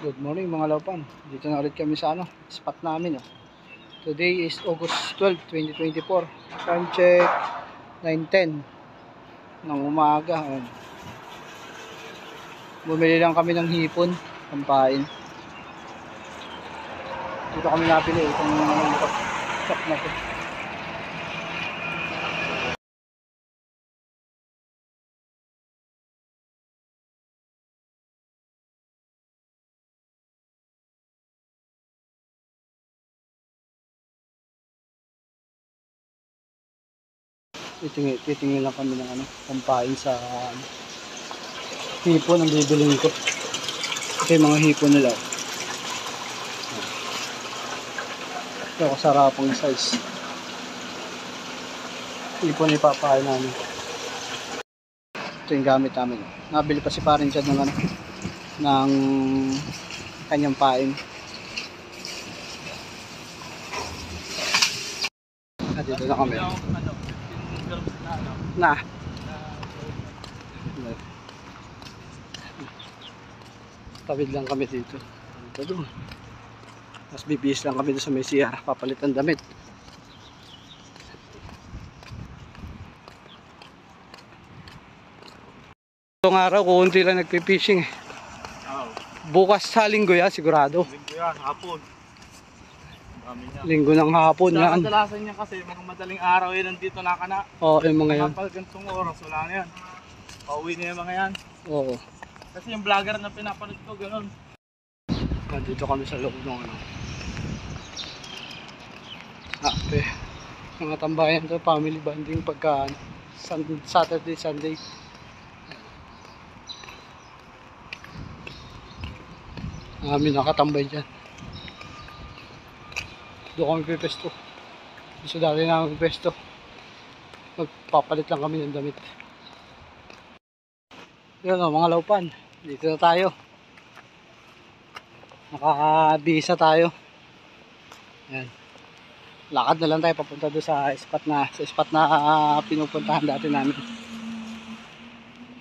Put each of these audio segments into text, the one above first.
Good morning mga laupan. Dito na ulit kami sa spot namin. Today is August 12, 2024. Time check 9:10 ng umaga. Bumili lang kami ng hipon, pampain. Dito kami napili itong shop na to. Titingin lang kami ng pampain sa hipon ang bibilin ko. Ito yung mga hipon nila. Ito kasarapang size. Hipon na ipapain namin. Ito yung gamit namin. Nabili pa si parin siya ng kanyang pain. Dito na kami. Tawid lang kami dito. Ito doon. Mas bibihis lang kami doon sa may CR. Papalit ang damit. Itong araw, kukunti lang nagpipishing. Bukas sa linggo yan, sigurado. Linggo yan, hapon. Linggo ng hapon yan. Kadalasan niya kasi mga madaling araw yan nandito na ka na. Oo, yung mga yan. Kapag gantong oras, wala na yan. Pauwi na yung mga yan. Oo. Kasi yung vlogger na pinapanood ko, gano'n. Dito kami sa loob ng mga tambayan to, family bonding pagka Saturday, Sunday. Kami nakatambay dyan. Doon kami pipesto. Gusto dali namin pipesto. Magpapalit lang kami ng damit. Yun mga laupan. Dito na tayo. Nakakabisa tayo. Ayan. Lakad na lang tayo papunta doon sa spot na pinupuntahan dati namin.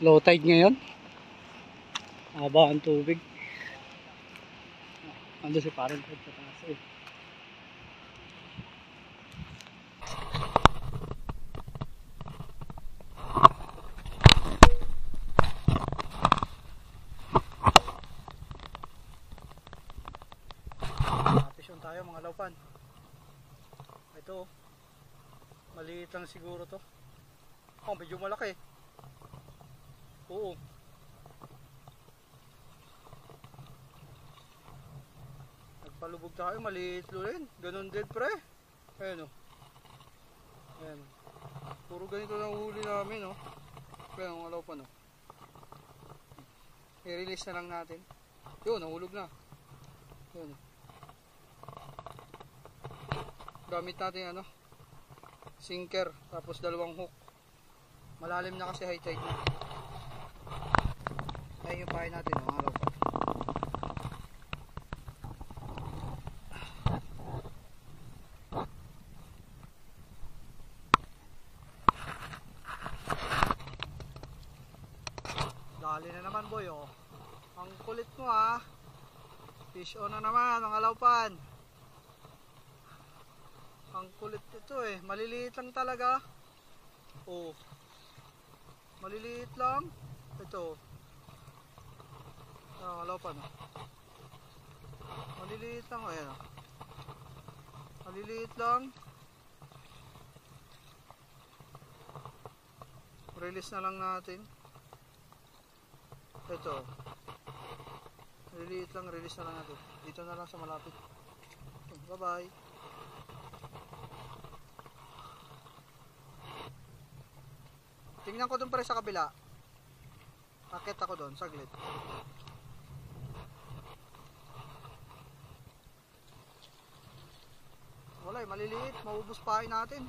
Low tide ngayon. Haba ang tubig. Ando si parang sa taas eh. Atisyon tayo mga laupan. Ito, maliit lang siguro to. Oh, medyo malaki. Oo. Nagpalubog tayo, maliit lulen. Ganon din pre. Ayan o. Ayan. Puro ganito lang huli namin o. Kaya ang alaw pa no. I-release na lang natin. Yun, nahulog na. Yun. Gamit natin sinker, tapos dalawang hook. Malalim na kasi high tide na. Ayun yung pahay natin mga alaw pa. Dali na naman boy oh. Ang kulit mo Fish on na naman mga laupan. Ang kulit ito maliliit lang talaga. Oh. Maliliit lang. Ito. Mga laupan maliliit lang ayan maliliit lang. Release na lang natin. Ito. Maliliit lang, release na lang natin. Dito na lang sa malapit. Bye bye. Tingnan ko dun pare sa kabila. Akit ako doon, saglit. Wala maliliit, maubos pahay natin.